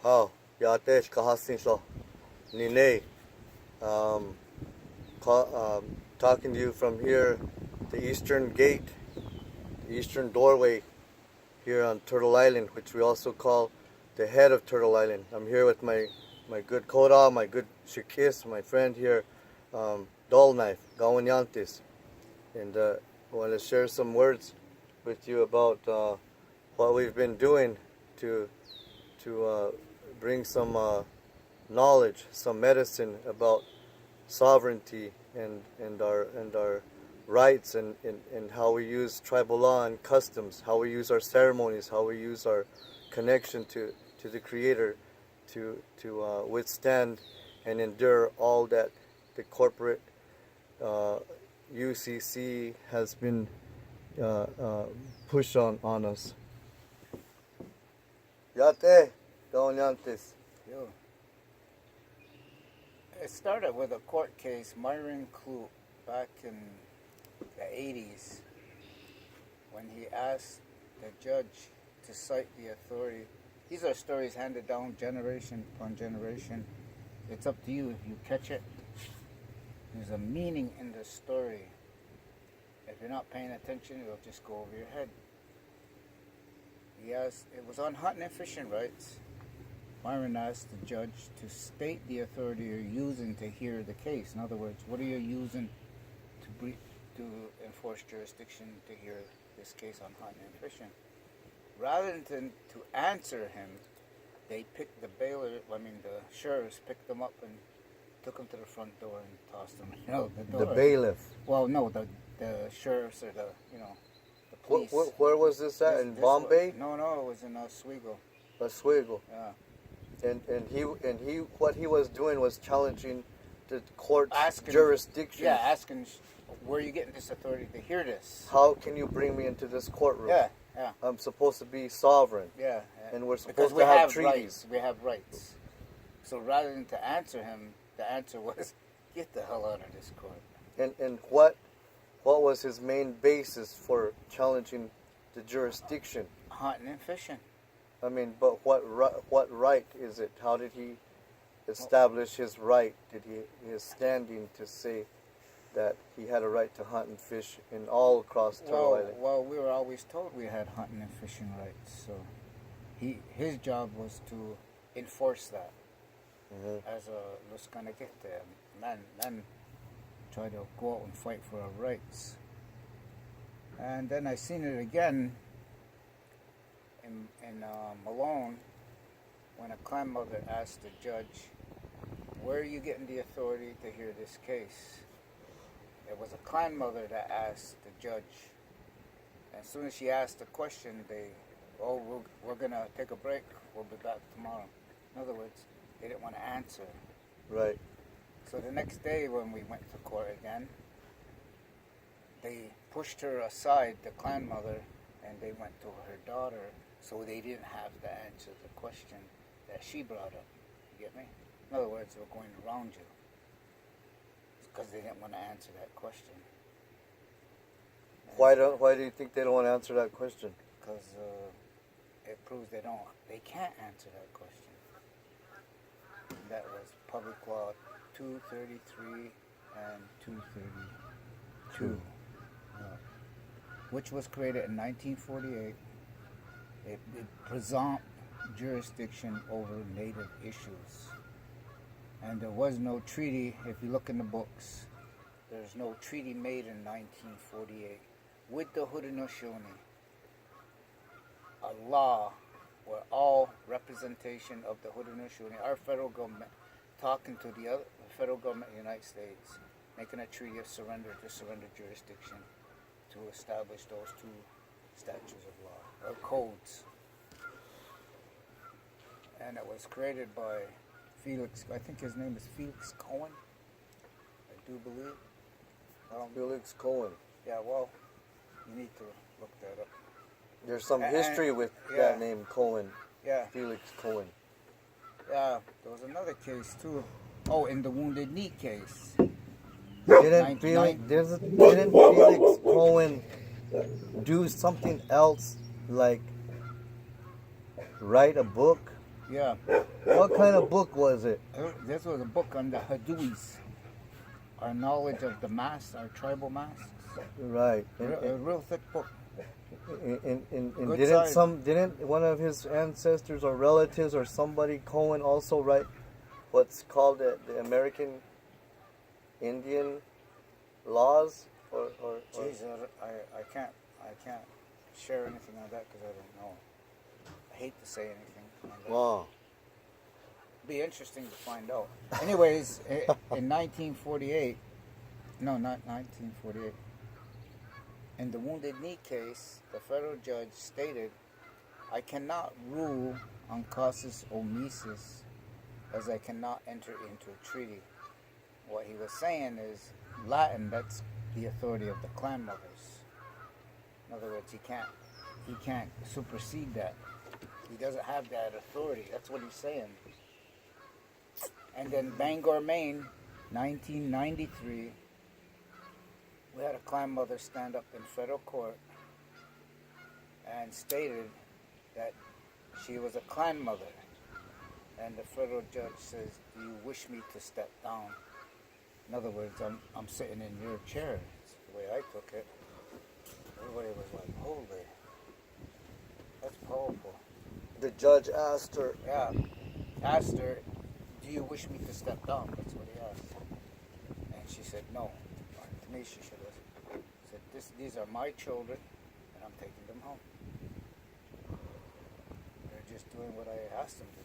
How? Yatesh kahasin so. Nii Nee. Um, Talking to you from here, the eastern gate, the eastern doorway here on Turtle Island, which we also call the head of Turtle Island. I'm here with my good Koda, my good Shikis, my friend here, Dull Knife, Gawenientes. And I want to share some words with you about what we've been doing to bring some knowledge, some medicine about sovereignty and our rights and how we use tribal law and customs, how we use our ceremonies, how we use our connection to the Creator to withstand and endure all that the corporate UCC has been pushed on us. Yate, Gawenientes. Yo. It started with a court case, Myron Clute, back in the 80s, when he asked the judge to cite the authority. These are stories handed down generation upon generation. It's up to you if you catch it. There's a meaning in the story. If you're not paying attention, it'll just go over your head. He asked, it was on hunting and fishing rights. Myron asked the judge to state the authority you're using to hear the case. In other words, what are you using to enforce jurisdiction to hear this case on hunting and fishing? Rather than to answer him, they picked the sheriffs picked them up and took them to the front door and tossed them out the door. The bailiff. Well, no, the sheriffs or the police. Where was this at? In Bombay? No, it was in Oswego. Oswego. Yeah. And he what he was doing was challenging the court's jurisdiction. Yeah, asking, where are you getting this authority to hear this? How can you bring me into this courtroom? Yeah. I'm supposed to be sovereign. Yeah. And we're supposed to have treaties. Rights. We have rights. So rather than to answer him, the answer was, get the hell out of this court. And what was his main basis for challenging the jurisdiction? Hunting and fishing. I mean, but what right is it? How did he establish his right? His standing to say that he had a right to hunt and fish in all across Turtle Island? Well, we were always told we had hunting and fishing rights. So his job was to enforce that as a los Gawenientes, men try to go out and fight for our rights. And then I seen it again in Malone, when a clan mother asked the judge, where are you getting the authority to hear this case? It was a clan mother that asked the judge. And as soon as she asked the question, we're going to take a break. We'll be back tomorrow. In other words, they didn't want to answer. Right. So the next day when we went to court again, they pushed her aside, the clan mother, and they went to her daughter. So they didn't have to answer the question that she brought up. You get me? In other words, they were going around you. Because they didn't want to answer that question. Why do you think they don't want to answer that question? Because it proves they can't answer that question. And that was Public Law 233 and 232. Which was created in 1948. It presumed jurisdiction over native issues. And there was no treaty. If you look in the books, there's no treaty made in 1948 with the Haudenosaunee. A law where all representation of the Haudenosaunee, our federal government, talking to the federal government of the United States, making a treaty of surrender to surrender jurisdiction to establish those two statutes of law, or codes. And it was created by Felix, I think his name is Felix Cohen, I do believe. Felix Cohen. Yeah, well, you need to look that up. There's some history with that name, Cohen. Yeah. Felix Cohen. Yeah, there was another case too. Oh, in the Wounded Knee case. Didn't Felix Cohen do something else, like write a book Yeah. What kind of book was it? This was a book on the Haduis, our knowledge of the masks, our tribal masks. Right. A real thick book. And Good didn't size. didn't one of his ancestors or relatives or somebody Cohen also write what's called the American Indian laws or Jeez, I can't share anything on that because I don't know. I hate to say anything on that. wow. Be interesting to find out. Anyways, in 1948, no, not 1948, in the Wounded Knee case, the federal judge stated, I cannot rule on casus omissus as I cannot enter into a treaty. What he was saying is, Latin, that's the authority of the clan mothers. In other words, he can't supersede that. He doesn't have that authority. That's what he's saying. And then Bangor, Maine, 1993, we had a clan mother stand up in federal court and stated that she was a clan mother. And the federal judge says, do you wish me to step down? In other words, I'm sitting in your chair. That's the way I took it. Everybody was like, holy, that's powerful. The judge asked her. Yeah, asked her, do you wish me to step down? That's what he asked. And she said, no. To me, she should have said, these are my children, and I'm taking them home. They're just doing what I asked them to do.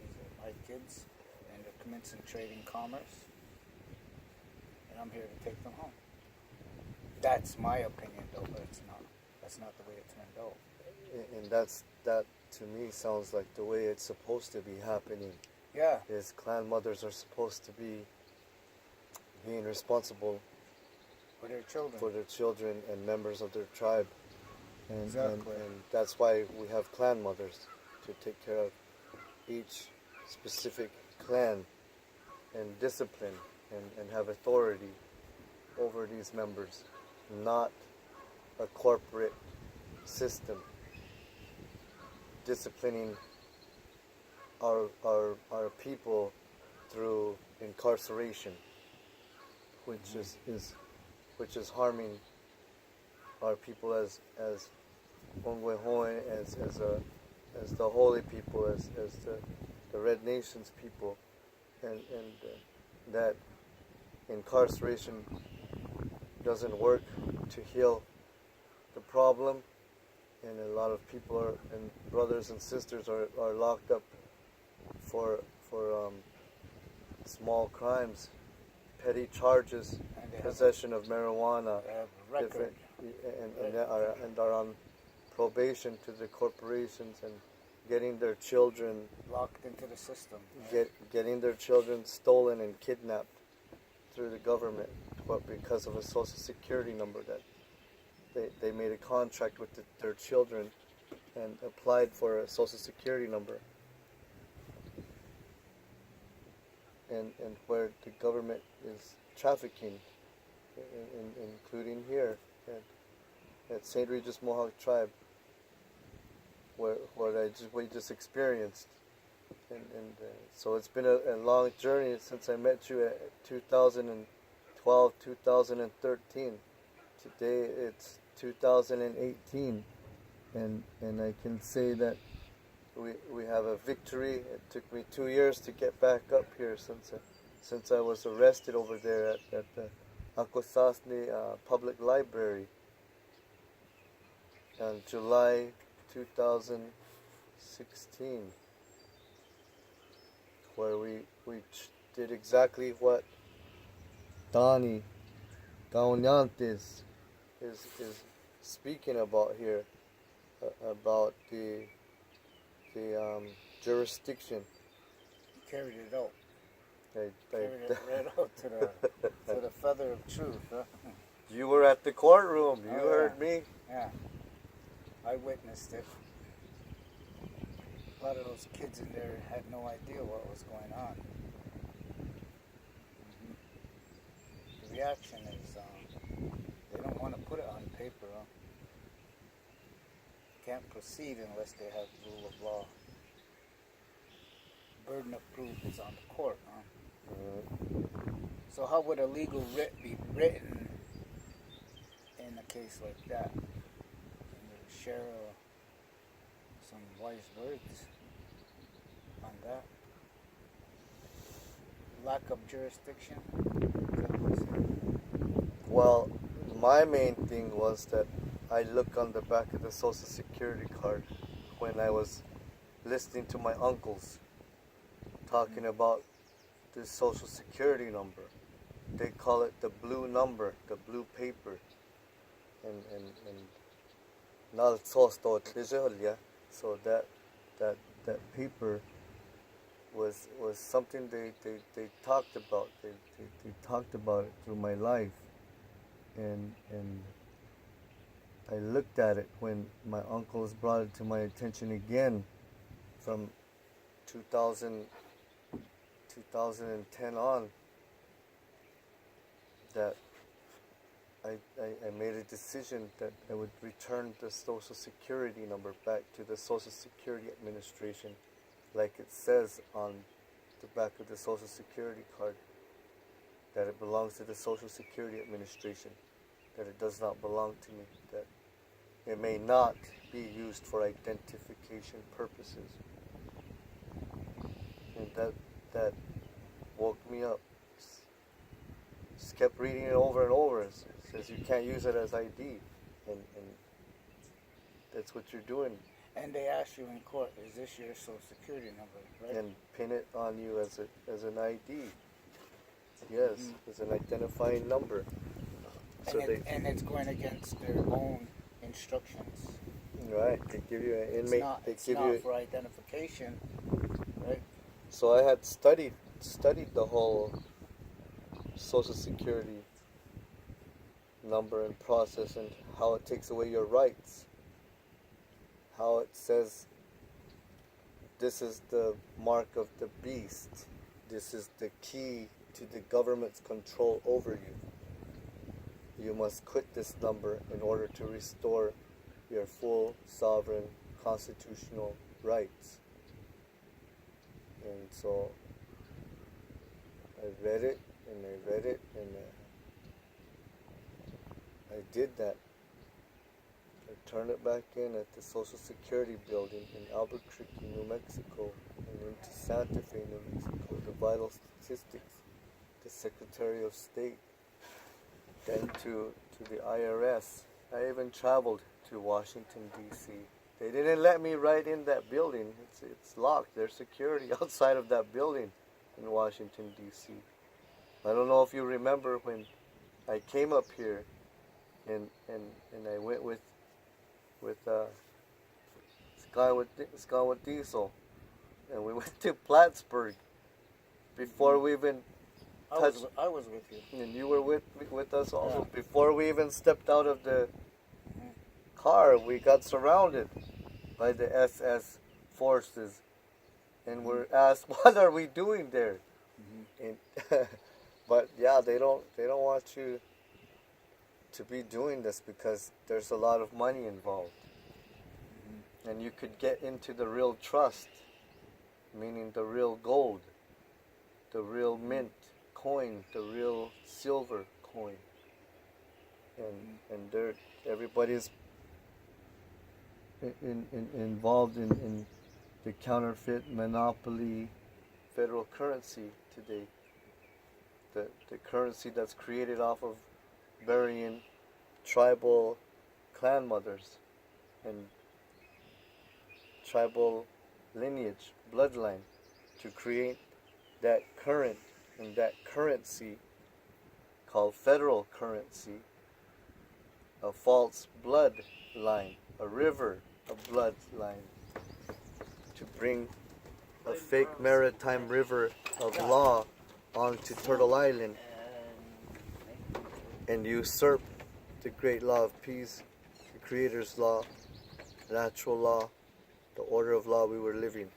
These are my kids, and they're commencing trade and commerce, and I'm here to take them home. That's my opinion, though, but that's not the way it turned out. And that to me sounds like the way it's supposed to be happening. Yeah. Is clan mothers are supposed to be being responsible For their children. for their children and members of their tribe. And, Exactly. and that's why we have clan mothers, to take care of each specific clan and discipline and have authority over these members, not a corporate system disciplining our people through incarceration, which is harming our people as Ongwehoe, as the holy people, as the Red Nations people, and that incarceration doesn't work to heal the problem, and a lot of people and brothers and sisters are locked up for small crimes, petty charges, possession of marijuana, Record. and are on probation to the corporations and getting their children Locked into the system. getting their children stolen and kidnapped through the government, but because of a social security number that they made a contract with their children and applied for a social security number, and where the government is trafficking, including here at St. Regis Mohawk Tribe, where we just experienced, and so it's been a long journey since I met you at 2012, 2013. Today it's 2018, and I can say that we have a victory. It took me 2 years to get back up here since I was arrested over there at the Akwesasne Public Library on July 2016, where we did exactly what Donnie Gawenientes is speaking about here, about the jurisdiction. Carried it out. Carried I, it right out to the feather of truth, huh? You were at the courtroom. You Oh, heard yeah. me. Yeah. I witnessed it. A lot of those kids in there had no idea what was going on. The reaction is they don't want to put it on paper. Huh? Can't proceed unless they have rule of law. burden of proof is on the court, huh? Mhm. So how would a legal writ be written in a case like that? Can you share some wise words on that? Lack of jurisdiction? Is that what you said? Well, my main thing was that I looked on the back of the Social Security card when I was listening to my uncles talking about the Social Security number. They call it the blue number, the blue paper. And now it's all stored, yeah. So that paper was something they talked about. They talked about it through my life. And I looked at it when my uncles brought it to my attention again from 2000, 2010 on, that I made a decision that I would return the Social Security number back to the Social Security Administration, like it says on the back of the Social Security card, that it belongs to the Social Security Administration, that it does not belong to me, that it may not be used for identification purposes. And that woke me up. Just kept reading it over and over. It says you can't use it as ID, and that's what you're doing. And they ask you in court, is this your social security number, right? And pin it on you as an ID. Yes, as an identifying number. So and it's going against their own instructions. Right, they give you an inmate. It's not for identification, right? So I had studied the whole Social Security number and process, and how it takes away your rights. How it says this is the mark of the beast. This is the key to the government's control over you. You must quit this number in order to restore your full sovereign constitutional rights. And so I read it and I read it, and I did that. I turned it back in at the Social Security building in Albuquerque, New Mexico, and into Santa Fe, New Mexico, the vital statistics, the Secretary of State, then to the IRS. I even traveled to Washington, D.C. They didn't let me right in that building. It's locked. There's security outside of that building in Washington, D.C. I don't know if you remember when I came up here and I went with Skyward Diesel, and we went to Plattsburgh before we even touched. I was with you. And you were with us also. Yeah. Before we even stepped out of the car, we got surrounded by the SS forces, and we're asked, "What are we doing there?" And but yeah, they don't want you to be doing this because there's a lot of money involved, and you could get into the real trust, meaning the real gold, the real mint coin, the real silver coin, and everybody's involved in the counterfeit monopoly federal currency today. The currency that's created off of burying tribal clan mothers and tribal lineage, bloodline, to create that current and that currency called federal currency, a false bloodline, a river of bloodline, to bring a fake maritime river of law onto Turtle Island and usurp the great law of peace, the Creator's law, natural law, the order of law we were living.